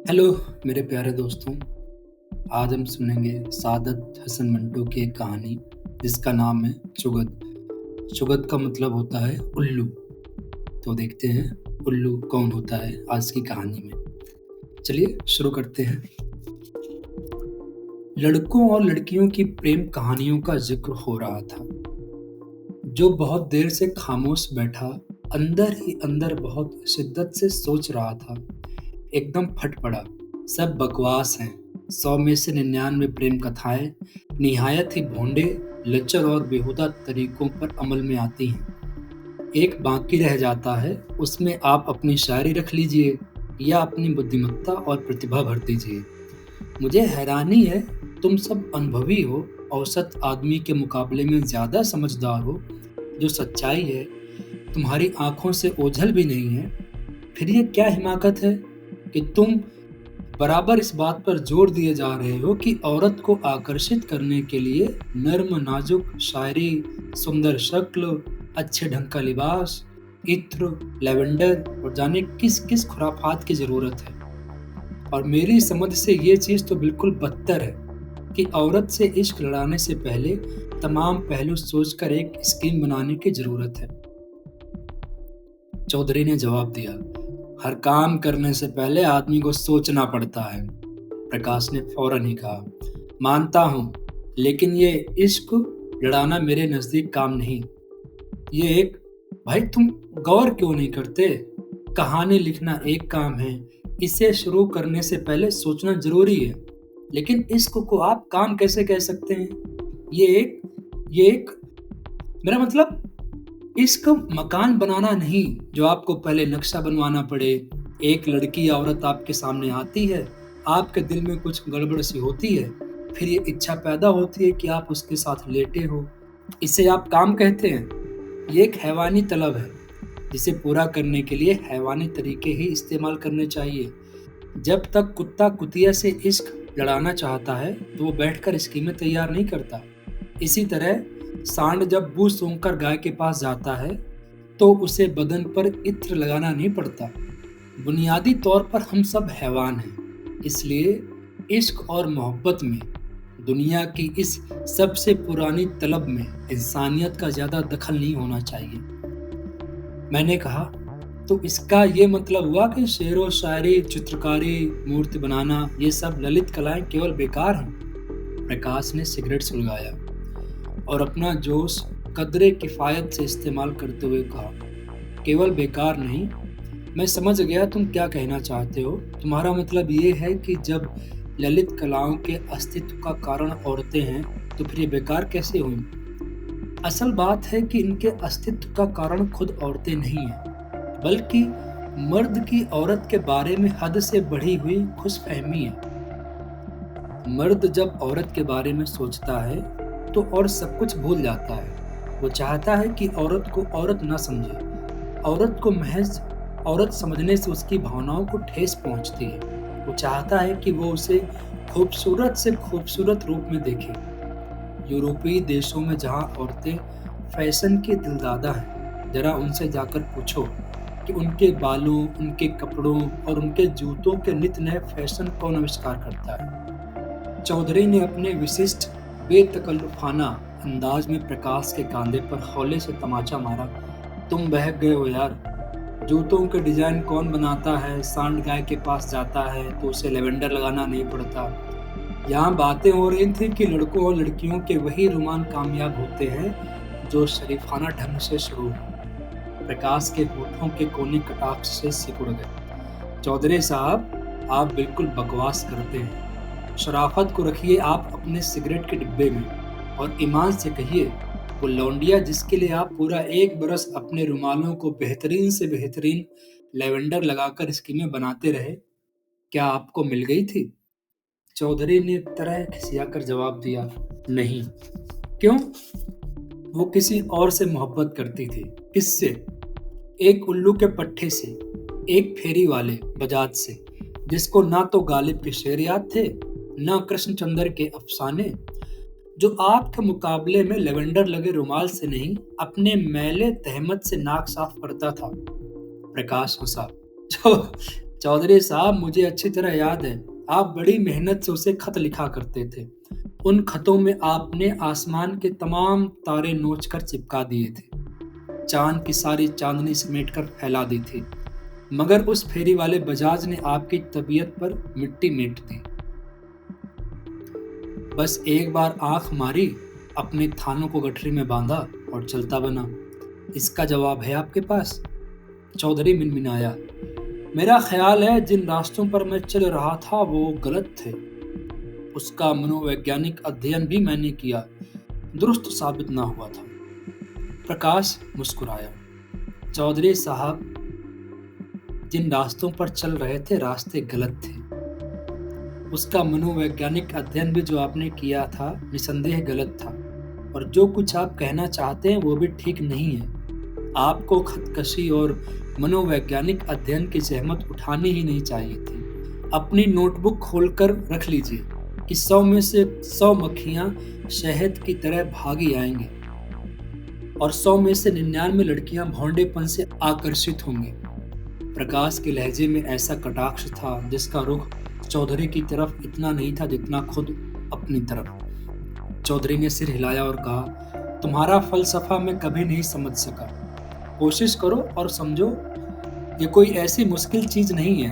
Hello मेरे प्यारे दोस्तों। आज हम सुनेंगे सादत हसन मंटो की एक कहानी जिसका नाम है चुगत। चुगत का मतलब होता है उल्लू। तो देखते हैं उल्लू कौन होता है आज की कहानी में। चलिए शुरू करते हैं। लड़कों और लड़कियों की प्रेम कहानियों का जिक्र हो रहा था। जो बहुत देर से खामोश बैठा अंदर ही अंदर बहुत शिद्दत से सोच रहा था, एकदम फट पड़ा। सब बकवास हैं। 100 में से 99 प्रेम कथाएं निहायत ही भोंडे, लचर और बेहुदा तरीकों पर अमल में आती हैं। एक बाकी रह जाता है, उसमें आप अपनी शायरी रख लीजिए या अपनी बुद्धिमत्ता और प्रतिभा भर दीजिए। मुझे हैरानी है, तुम सब अनुभवी हो, औसत आदमी के मुकाबले में ज्यादा समझदार हो। जो सच्चाई है तुम्हारी आंखों से ओझल भी नहीं है। फिर ये क्या हिमाकत है कि तुम बराबर इस बात पर जोर दिए जा रहे हो कि औरत को आकर्षित करने के लिए नर्म नाजुक शायरी, सुंदर शक्ल, अच्छे ढंग का लिबास, इत्र, लेवेंडर और जाने किस किस खुराफात की जरूरत है। और मेरी समझ से ये चीज तो बिल्कुल बदतर है कि औरत से इश्क लड़ाने से पहले तमाम पहलू सोचकर एक स्कीम बनाने की जरूरत है। चौधरी ने जवाब दिया, हर काम करने से पहले आदमी को सोचना पड़ता है। प्रकाश ने फौरन ही कहा, मानता हूं, लेकिन ये इश्क लड़ाना मेरे नजदीक काम नहीं। ये एक भाई तुम गौर क्यों नहीं करते? कहानी लिखना एक काम है, इसे शुरू करने से पहले सोचना जरूरी है। लेकिन इश्क को आप काम कैसे कह सकते हैं? ये एक मेरा मतलब इश्क मकान बनाना नहीं जो आपको पहले नक्शा बनवाना पड़े। एक लड़की या औरत आपके सामने आती है, आपके दिल में कुछ गड़बड़ सी होती है, फिर ये इच्छा पैदा होती है कि आप उसके साथ लेटे हो। इसे आप काम कहते हैं? ये एक हैवानी तलब है जिसे पूरा करने के लिए हैवानी तरीके ही इस्तेमाल करने चाहिए। जब तक कुत्ता कुतिया से इश्क लड़ाना चाहता है तो वो बैठकर स्कीमें तैयार नहीं करता। इसी तरह सांड जब बू सूंघकर गाय के पास जाता है तो उसे बदन पर इत्र लगाना नहीं पड़ता। बुनियादी तौर पर हम सब हैवान हैं, इसलिए इश्क और मोहब्बत में, दुनिया की इस सबसे पुरानी तलब में इंसानियत का ज्यादा दखल नहीं होना चाहिए। मैंने कहा, तो इसका ये मतलब हुआ कि शेर व शायरी, चित्रकारी, मूर्ति बनाना, ये सब ललित कलाएं केवल बेकार हैं? प्रकाश ने सिगरेट सुलगाया और अपना जोश कदरे किफायत से इस्तेमाल करते हुए कहा, केवल बेकार नहीं, मैं समझ गया तुम क्या कहना चाहते हो। तुम्हारा मतलब ये है कि जब ललित कलाओं के अस्तित्व का कारण औरतें हैं तो फिर ये बेकार कैसे हुई? असल बात है कि इनके अस्तित्व का कारण खुद औरतें नहीं हैं, बल्कि मर्द की औरत के बारे में हद से बढ़ी हुई खुशफहमी है। मर्द जब औरत के बारे में सोचता है तो और सब कुछ भूल जाता है। वो चाहता है कि औरत को औरत न समझे। औरत को महज औरत समझने से उसकी भावनाओं को ठेस पहुंचती है। वो चाहता है कि वो उसे खूबसूरत से खूबसूरत रूप में देखे। यूरोपीय देशों में जहां औरतें फैशन की दिलदादा हैं, जरा उनसे जाकर पूछो कि उनके बालों, उनके कपड़ों और उनके जूतों के नित नए फैशन कौन आविष्कार करता है। चौधरी ने अपने विशिष्ट बेतकल्लुफाना अंदाज में प्रकाश के कांधे पर हौले से तमाचा मारा। तुम बहक गए हो यार। जूतों के डिजाइन कौन बनाता है? सांड गाय के पास जाता है तो उसे लेवेंडर लगाना नहीं पड़ता। यहाँ बातें हो रही थी कि लड़कों और लड़कियों के वही रोमान कामयाब होते हैं जो शरीफाना ढंग से शुरू हो। प्रकाश के होठों के कोने कटाक्ष से सिकुड़ गए। चौधरी साहब, आप बिल्कुल बकवास करते हैं। शराफत को रखिए आप अपने सिगरेट के डिब्बे में और ईमान से कहिए, वो लौंडिया जिसके लिए आप पूरा 1 बरस अपने रुमालों को बेहतरीन से बेहतरीन लेवेंडर लगाकर स्कीमें बनाते रहे, क्या आपको मिल गई थी? चौधरी ने तरह खिसियाकर जवाब दिया, नहीं। क्यों? वो किसी और से मोहब्बत करती थी। किससे? एक उल्लू के पट्टे से, एक फेरी वाले बजाज से, जिसको ना तो गालिब के शेर याद थे, ना कृष्णचंद्र के अफसाने, जो आपके मुकाबले में लेवेंडर लगे रुमाल से नहीं, अपने मैले तहमत से नाक साफ करता था। प्रकाश हंसा। चौधरी साहब, मुझे अच्छी तरह याद है, आप बड़ी मेहनत से उसे खत लिखा करते थे। उन खतों में आपने आसमान के तमाम तारे नोच कर चिपका दिए थे, चांद की सारी चांदनी समेट कर फैला दी थी, मगर उस फेरी वाले बजाज ने आपकी तबीयत पर मिट्टी मेट दी। बस एक बार आंख मारी, अपने थानों को गठरी में बांधा और चलता बना। इसका जवाब है आपके पास? चौधरी मिनमिनाया। मेरा ख्याल है जिन रास्तों पर मैं चल रहा था वो गलत थे। उसका मनोवैज्ञानिक अध्ययन भी मैंने किया, दुरुस्त साबित ना हुआ था। प्रकाश मुस्कुराया। चौधरी साहब, जिन रास्तों पर चल रहे थे रास्ते गलत थे। उसका मनोवैज्ञानिक अध्ययन भी जो आपने किया था निसंदेह गलत था, और जो कुछ आप कहना चाहते हैं वो भी ठीक नहीं है। आपको खतकशी और मनोवैज्ञानिक अध्ययन की जहमत उठानी ही नहीं चाहिए थी। अपनी नोटबुक खोलकर रख लीजिए कि 100 में से 100 मक्खियां शहद की तरह भागी आएंगी और 100 में से 99 लड़कियां भौंडेपन से आकर्षित होंगी। प्रकाश के लहजे में ऐसा कटाक्ष था जिसका रुख चौधरी की तरफ इतना नहीं था जितना खुद अपनी तरफ। चौधरी ने सिर हिलाया और कहा, तुम्हारा फलसफा मैं कभी नहीं समझ सका। कोशिश करो और समझो, ये कोई ऐसी मुश्किल चीज नहीं है।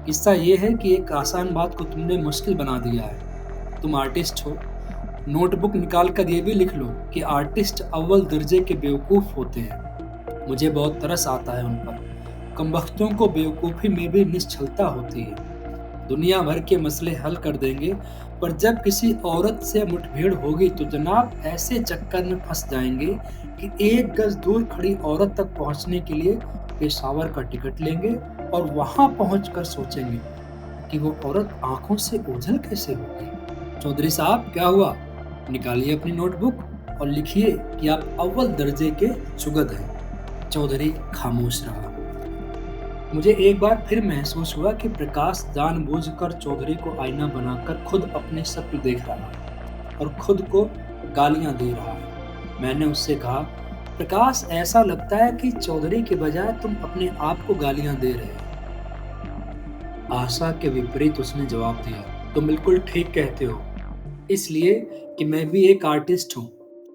किस्सा ये है कि एक आसान बात को तुमने मुश्किल बना दिया है। तुम आर्टिस्ट हो। नोटबुक निकाल कर ये भी लिख लो कि आर्टिस्ट अव्वल दर्जे के बेवकूफ होते हैं। मुझे बहुत तरस आता है उन पर। कमबख्तों को बेवकूफ़ी में भी निश्चलता होती है। दुनिया भर के मसले हल कर देंगे, पर जब किसी औरत से मुठभेड़ होगी तो जनाब ऐसे चक्कर में फंस जाएंगे कि 1 गज दूर खड़ी औरत तक पहुंचने के लिए पेशावर का टिकट लेंगे और वहां पहुंचकर सोचेंगे कि वो औरत आंखों से ओझल कैसे हो गई। चौधरी साहब, क्या हुआ? निकालिए अपनी नोटबुक और लिखिए कि आप अव्वल दर्जे के चुगत हैं। चौधरी खामोश रहा। मुझे एक बार फिर महसूस हुआ कि प्रकाश जानबूझकर चौधरी को आईना बनाकर खुद अपने शक्ल देख रहा है और खुद को गालियां दे रहा है। मैंने उससे कहा, प्रकाश, ऐसा लगता है कि चौधरी के बजाय तुम अपने आप को गालियां दे रहे हो। आशा के विपरीत उसने जवाब दिया, तुम बिल्कुल ठीक कहते हो, इसलिए कि मैं भी एक आर्टिस्ट हूँ।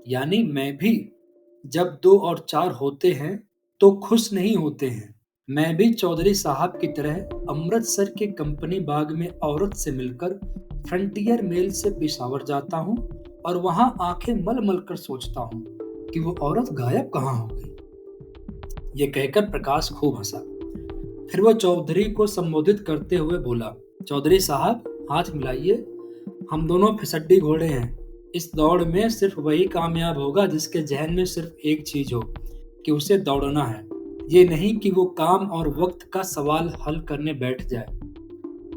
यानी मैं भी जब 2 और 4 होते हैं तो खुश नहीं होते हैं। मैं भी चौधरी साहब की तरह अमृतसर के कंपनी बाग में औरत से मिलकर फ्रंटियर मेल से पेशावर जाता हूँ और वहां आंखें मल मल कर सोचता हूँ कि वो औरत गायब कहाँ हो गई। ये कहकर प्रकाश खूब हंसा। फिर वो चौधरी को संबोधित करते हुए बोला, चौधरी साहब, हाथ मिलाइए। हम दोनों फिसड्डी घोड़े हैं। इस दौड़ में सिर्फ वही कामयाब होगा जिसके जहन में सिर्फ एक चीज हो कि उसे दौड़ना है। ये नहीं कि वो काम और वक्त का सवाल हल करने बैठ जाए।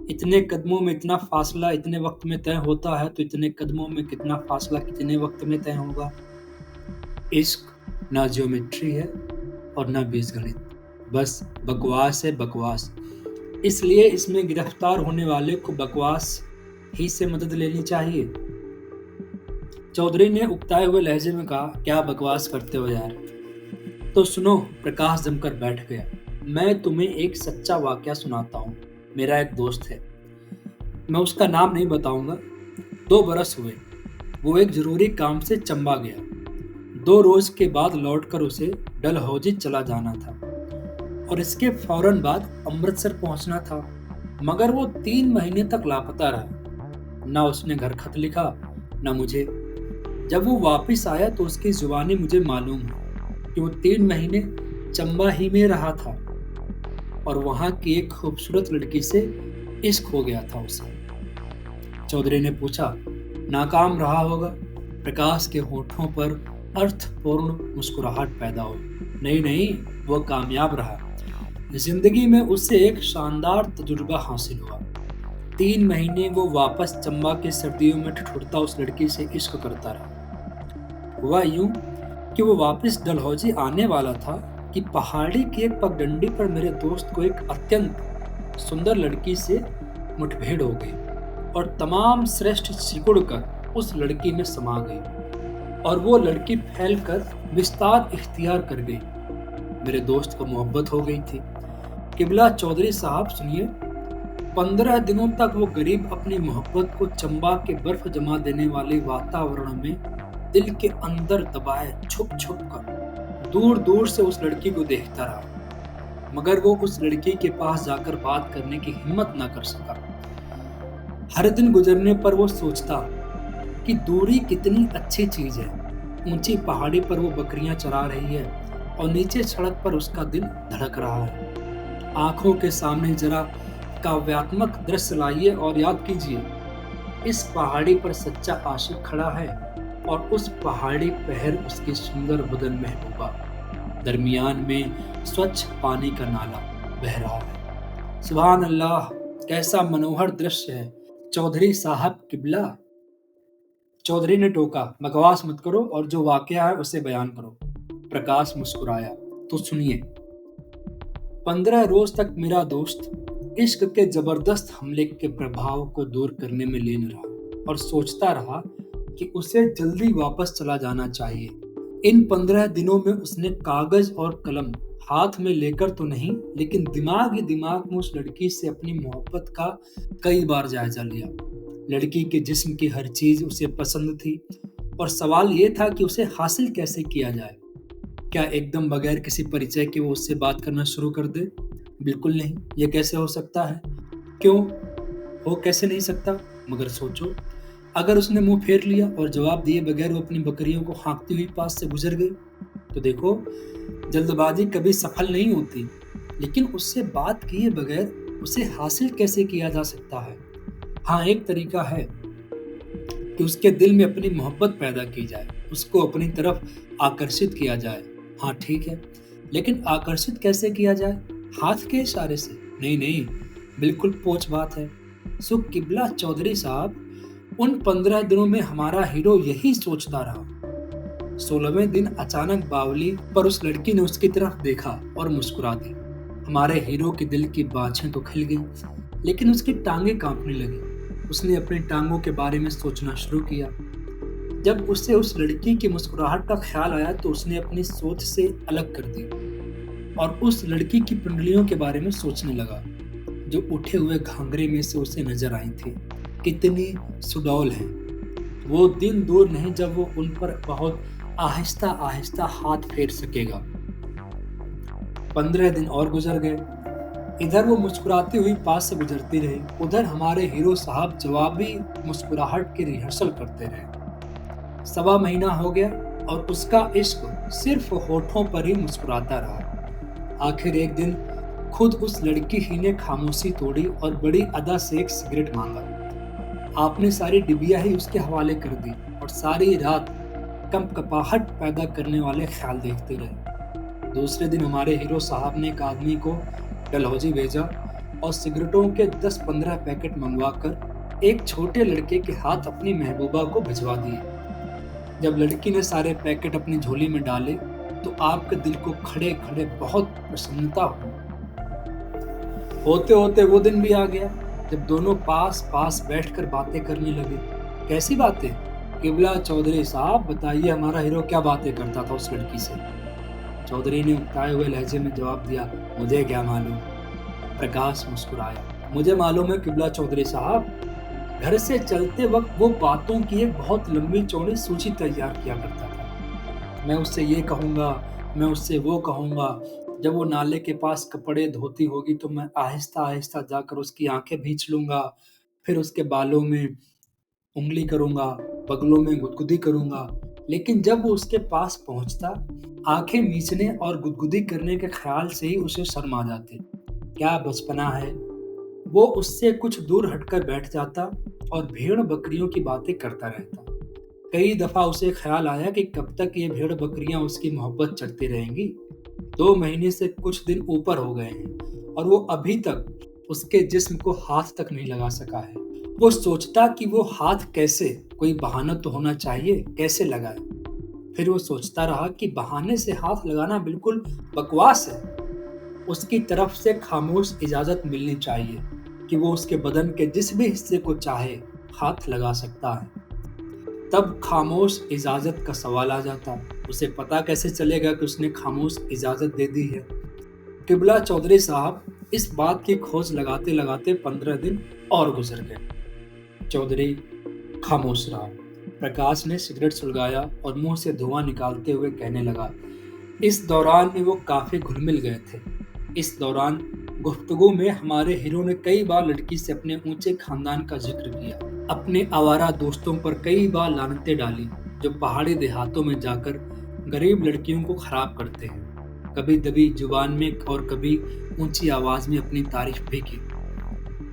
इतने कदमों में इतना फासला इतने वक्त में तय होता है तो इतने कदमों में कितना फासला कितने वक्त में तय होगा। इश्क ना ज्योमेट्री है और ना बीजगणित, बस बकवास है, बकवास। इसलिए इसमें गिरफ्तार होने वाले को बकवास ही से मदद लेनी चाहिए। चौधरी ने उकताए हुए लहजे में कहा, क्या बकवास करते हो यार? तो सुनो। प्रकाश जमकर बैठ गया। मैं तुम्हें एक सच्चा वाकया सुनाता हूँ। मेरा एक दोस्त है, मैं उसका नाम नहीं बताऊंगा। 2 बरस हुए। वो एक जरूरी काम से चंबा गया। 2 रोज के बाद लौटकर उसे डलहौजी चला जाना था और इसके फौरन बाद अमृतसर पहुंचना था, मगर वो 3 महीने तक लापता रहा। ना उसने घर खत लिखा, ना मुझे। जब वो वापस आया तो उसकी जुबानी मुझे मालूम है कि वो 3 महीने चंबा ही में रहा था और वहां की एक खूबसूरत लड़की से इश्क हो गया था उसे। चौधरी ने पूछा, नाकाम रहा होगा? प्रकाश के होठों पर अर्थपूर्ण मुस्कुराहट पैदा हुई। नहीं नहीं, वो कामयाब रहा। जिंदगी में उससे एक शानदार तजुर्बा हासिल हुआ। 3 महीने वो वापस चंबा के सर्दियों में ठिठुरता उस लड़की से इश्क करता रहा। हुआ यूं कि वो वापस डलहौजी आने वाला था कि पहाड़ी की एक पगडंडी पर मेरे दोस्त को एक अत्यंत सुंदर लड़की से मुठभेड़ हो गई और तमाम श्रेष्ठ सिकुड़ कर उस लड़की में समा गई और वो लड़की फैलकर विस्तार इख्तियार कर गई। मेरे दोस्त को मोहब्बत हो गई थी। किबला चौधरी साहब सुनिए, 15 दिनों तक वो गरीब अपनी मोहब्बत को चंबा के बर्फ जमा देने वाले वातावरण में दिल के अंदर दबाए छुप छुप कर दूर दूर से उस लड़की को देखता रहा, मगर वो उस लड़की के पास जाकर बात करने की हिम्मत ना कर सका। हर दिन गुजरने पर वो सोचता कि दूरी कितनी अच्छी चीज है। ऊंची पहाड़ी पर वो बकरियां चरा रही है और नीचे सड़क पर उसका दिल धड़क रहा है। आंखों के सामने जरा काव्यात्मक दृश्य लाइए और याद कीजिए, इस पहाड़ी पर सच्चा आशिक खड़ा है और उस पहाड़ी पहर उसकी सुंदर बदन महबूबा। दरमियान में स्वच्छ पानी का नाला बह रहा है। सुभान अल्लाह, कैसा मनोहर दृश्य है। चौधरी साहब किबला। चौधरी ने टोका, बकवास मत करो और जो वाकया है उसे बयान करो। प्रकाश मुस्कुराया, तो सुनिए। 15 रोज तक मेरा दोस्त इश्क के जबरदस्त हमले के प्रभाव को दूर करने में लीन रहा और सोचता रहा कि उसे जल्दी वापस चला जाना चाहिए। इन 15 दिनों में उसने कागज और कलम हाथ में लेकर तो नहीं, लेकिन दिमाग ही दिमाग में उस लड़की से अपनी मोहब्बत का कई बार जायजा लिया। लड़की के जिस्म की हर चीज उसे पसंद थी और सवाल ये था कि उसे हासिल कैसे किया जाए। क्या एकदम बगैर किसी परिचय के वो उससे बात करना शुरू कर दे? बिल्कुल नहीं, ये कैसे हो सकता है? क्यों हो कैसे नहीं सकता? मगर सोचो, अगर उसने मुंह फेर लिया और जवाब दिए बगैर वो अपनी बकरियों को हाँकती हुई पास से गुजर गई, तो देखो, जल्दबाजी कभी सफल नहीं होती। लेकिन उससे बात किए बगैर उसे हासिल कैसे किया जा सकता है? हाँ, एक तरीका है कि उसके दिल में अपनी मोहब्बत पैदा की जाए, उसको अपनी तरफ आकर्षित किया जाए। हाँ ठीक है, लेकिन आकर्षित कैसे किया जाए? हाथ के इशारे से? नहीं नहीं, बिल्कुल पोच बात है। सो किबला चौधरी साहब, उन 15 दिनों में हमारा हीरो यही सोचता रहा। 16वें दिन अचानक बावली पर उस लड़की ने उसकी तरफ देखा और मुस्कुरा दी। हमारे हीरो के दिल की बाछें तो खिल गई, लेकिन उसकी टांगें कांपने लगी। उसने अपनी टांगों के बारे में सोचना शुरू किया। जब उसे उस लड़की की मुस्कुराहट का ख्याल आया तो उसने अपनी सोच से अलग कर दी और उस लड़की की पिंडलियों के बारे में सोचने लगा, जो उठे हुए घाघरे में से उसे नजर आई थी। कितनी सुडौल हैं। वो दिन दूर नहीं जब वो उन पर बहुत आहिस्ता आहिस्ता हाथ फेर सकेगा। 15 दिन और गुजर गए। इधर वो मुस्कुराती हुई पास से गुजरती रही, उधर हमारे हीरो साहब जवाबी मुस्कुराहट की रिहर्सल करते रहे। 1.25 महीना हो गया और उसका इश्क सिर्फ होठों पर ही मुस्कुराता रहा। आखिर एक दिन खुद उस लड़की ही ने खामोशी तोड़ी और बड़ी अदा से एक सिगरेट मांगा। आपने सारी डिबिया ही उसके हवाले कर दी और सारी रात कंपकपाहट पैदा करने वाले ख्याल देखते रहे। दूसरे दिन हमारे हीरो साहब ने एक आदमी को डलहौजी भेजा और सिगरेटों के 10-15 पैकेट मंगवाकर एक छोटे लड़के के हाथ अपनी महबूबा को भिजवा दिए। जब लड़की ने सारे पैकेट अपनी झोली में डाले तो आपके दिल को खड़े खड़े बहुत प्रसन्नता हुई। होते होते वो दिन भी आ गया जब दोनों पास पास बैठकर बातें करने लगे। कैसी बातें? किबला चौधरी साहब, बताइए, हमारा हीरो क्या बातें करता था उस लड़की से? चौधरी ने उकताए हुए लहजे में जवाब दिया, मुझे क्या मालूम। प्रकाश मुस्कुराया, मुझे मालूम है किबला चौधरी साहब। घर से चलते वक्त वो बातों की एक बहुत लंबी चौड़ी सूची तैयार किया करता था। मैं उससे ये कहूँगा, मैं उससे वो कहूँगा। जब वो नाले के पास कपड़े धोती होगी तो मैं आहिस्ता आहिस्ता जाकर उसकी आंखें भींच लूंगा, फिर उसके बालों में उंगली करूंगा, बगलों में गुदगुदी करूंगा। लेकिन जब वो उसके पास पहुंचता, आंखें मीचने और गुदगुदी करने के ख्याल से ही उसे शर्म आ जाती। क्या बचपना है। वो उससे कुछ दूर हटकर बैठ जाता और भेड़ बकरियों की बातें करता रहता। कई दफा उसे ख्याल आया कि कब तक ये भेड़ बकरियां उसकी मोहब्बत चढ़ती रहेंगी। 2 महीने से कुछ दिन ऊपर हो गए हैं और वो अभी तक उसके जिस्म को हाथ तक नहीं लगा सका है। वो सोचता कि वो हाथ कैसे, कोई बहाना तो होना चाहिए, कैसे लगाए। फिर वो सोचता रहा कि बहाने से हाथ लगाना बिल्कुल बकवास है। उसकी तरफ से खामोश इजाजत मिलनी चाहिए कि वो उसके बदन के जिस भी हिस्से को चाहे हाथ लगा सकता है। तब खामोश इजाजत का सवाल आ जाता। उसे पता कैसे चलेगा कि उसने खामोश इजाजत दे दी है? किबला चौधरी साहब, इस बात की खोज लगाते लगाते 15 दिन और गुजर गए। चौधरी खामोश रहा। प्रकाश ने सिगरेट सुलगाया और मुंह से धुआं निकालते हुए कहने लगा, इस दौरान में वो काफी घुल-मिल गए थे। इस दौरान गुफ्तगू में हमारे हीरो ने कई बार लड़की से अपने ऊंचे खानदान का जिक्र किया, अपने आवारा दोस्तों पर कई बार लानतें डाली जो पहाड़ी देहातों में जाकर गरीब लड़कियों को खराब करते हैं। कभी दबी जुबान में और कभी ऊंची आवाज में अपनी तारीफ भी की।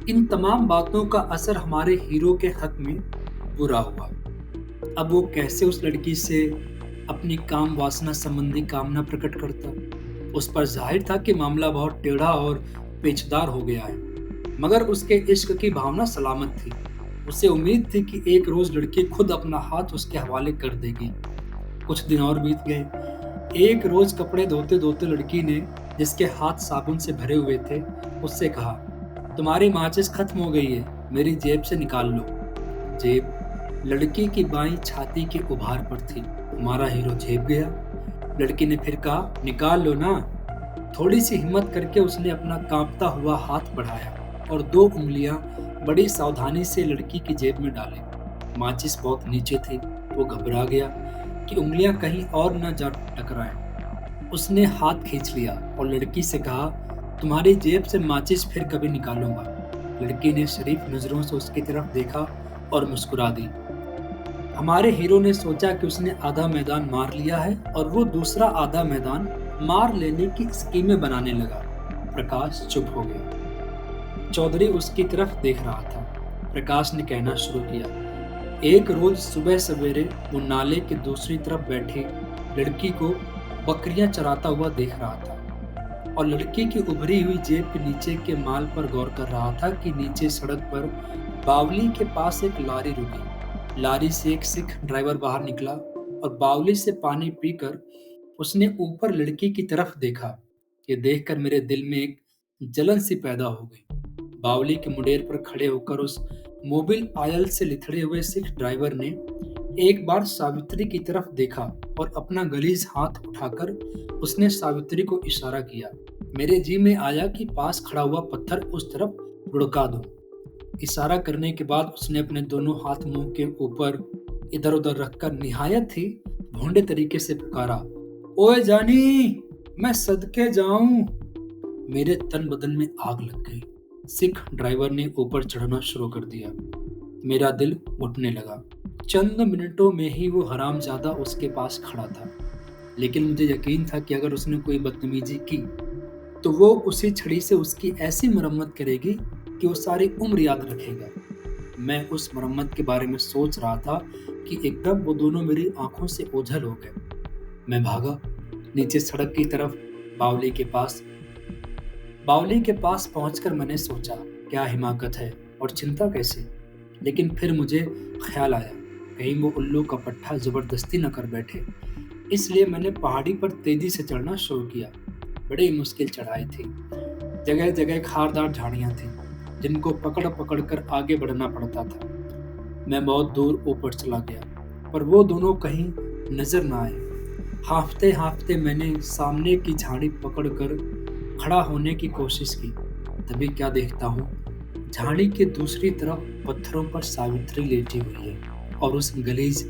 इन तमाम बातों का असर हमारे हीरो के हक में बुरा हुआ। अब वो कैसे उस लड़की से अपनी काम वासना संबंधी कामना प्रकट करता। उस पर जाहिर था कि मामला बहुत टेढ़ा और पेचदार हो गया है, मगर उसके इश्क की भावना सलामत थी। उसे उम्मीद थी कि एक रोज लड़की खुद अपना हाथ उसके हवाले कर देगी। कुछ दिन और बीत गए। एक रोज कपड़े धोते धोते लड़की ने, जिसके हाथ साबुन से भरे हुए थे, उससे कहा, तुम्हारी माचिस खत्म हो गई है, मेरी जेब से निकाल लो। जेब लड़की की बाईं छाती के उभार पर थी। हमारा हीरो झेप गया। लड़की ने फिर कहा, निकाल लो ना। थोड़ी सी हिम्मत करके उसने अपना कांपता हुआ हाथ बढ़ाया और 2 उंगलियां बड़ी सावधानी से लड़की की जेब में डाली। माचिस बहुत नीचे थी। वो घबरा गया कि उंगलियां कहीं और न जा टकराएं। उसने हाथ खींच लिया और लड़की से कहा, तुम्हारी जेब से माचिस फिर कभी निकालूंगा। लड़की ने शरीफ नजरों से उसकी तरफ देखा और मुस्कुरा दी। हमारे हीरो ने सोचा कि उसने आधा मैदान मार लिया है और वो दूसरा आधा मैदान मार लेने की स्कीमें बनाने लगा। प्रकाश चुप हो गया। चौधरी उसकी तरफ देख रहा था। प्रकाश ने कहना शुरू किया, एक रोज सुबह सवेरे वो नाले के दूसरी तरफ बैठी लड़की को बकरियां चराता हुआ देख रहा था और लड़की की उभरी हुई जेब के नीचे के माल पर गौर कर रहा था कि नीचे सड़क पर बावली के पास एक लारी रुकी। लारी से एक सिख ड्राइवर बाहर निकला और बावली से पानी पीकर उसने ऊपर लड़की की तरफ देखा। ये देखकर मेरे दिल में एक जलन सी पैदा हो गई। बावली के मुंडेर पर खड़े होकर उस मोबिल आयल से लिथड़े हुए सिख ड्राइवर ने एक बार सावित्री की तरफ देखा और अपना गलीज हाथ उठाकर उसने सावित्री को इशारा किया। मेरे जी में आया कि पास खड़ा हुआ पत्थर उस तरफ लुढ़का दूं। इशारा करने के बाद उसने अपने दोनों हाथ मुंह के ऊपर इधर उधर रखकर निहायत ही भोंडे तरीके से पुकारा, ओए जानी, मैं सदके जाऊं। मेरे तन बदन में आग लग गई। सिख ड्राइवर ने ऊपर चढ़ना शुरू कर दिया। मेरा दिल घुटने लगा। चंद मिनटों में ही वो हरामजादा उसके पास खड़ा था, लेकिन मुझे यकीन था कि अगर उसने कोई बदतमीजी की तो वो उसी छड़ी से उसकी ऐसी मरम्मत करेगी कि वो सारी उम्र याद रखेगा। मैं उस मरम्मत के बारे में सोच रहा था कि एकदम वो दोनों मेरी आंखों से ओझल हो गए। मैं भागा नीचे सड़क की तरफ। बावली के पास पहुंचकर मैंने सोचा, क्या हिमाकत है और चिंता कैसी। लेकिन फिर मुझे ख्याल आया, कहीं वो उल्लू का पट्टा जबरदस्ती न कर बैठे। इसलिए मैंने पहाड़ी पर तेजी से चढ़ना शुरू किया। बड़ी मुश्किल चढ़ाई थी। जगह जगह खारदार झाड़ियां थी जिनको पकड़ पकड़ कर आगे बढ़ना पड़ता था। मैं बहुत दूर ऊपर चला गया, पर वो दोनों कहीं नजर न आए। हाँफते हाँफते मैंने सामने की झाड़ी पकड़कर खड़ा होने की कोशिश की। तभी क्या देखता हूँ, झाड़ी के दूसरी तरफ पत्थरों पर सावित्री लेटी हुई है और उस गलीज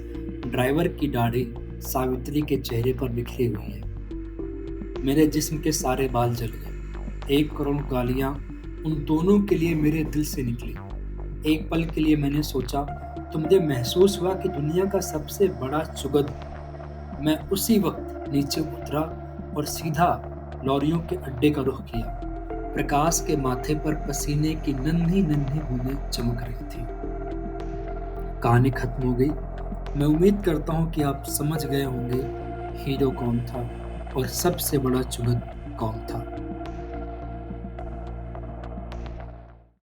ड्राइवर की दाढ़ी सावित्री के चेहरे पर बिखरी हुई है। मेरे जिस्म के सारे बाल जल गए। 1 करोड़ गालियां उन दोनों के लिए मेरे दिल से निकली। एक पल के लिए मैंने सोचा तो मुझे महसूस हुआ कि दुनिया का सबसे बड़ा चुगद। मैं उसी वक्त नीचे उतरा और सीधा लॉरियों के अड्डे का रुख किया। प्रकाश के माथे पर पसीने की नन्ही नन्ही बूंदें चमक रही थी। कहानी खत्म हो गई। मैं उम्मीद करता हूँ कि आप समझ गए होंगे हीरो कौन था और सबसे बड़ा चुगद कौन था।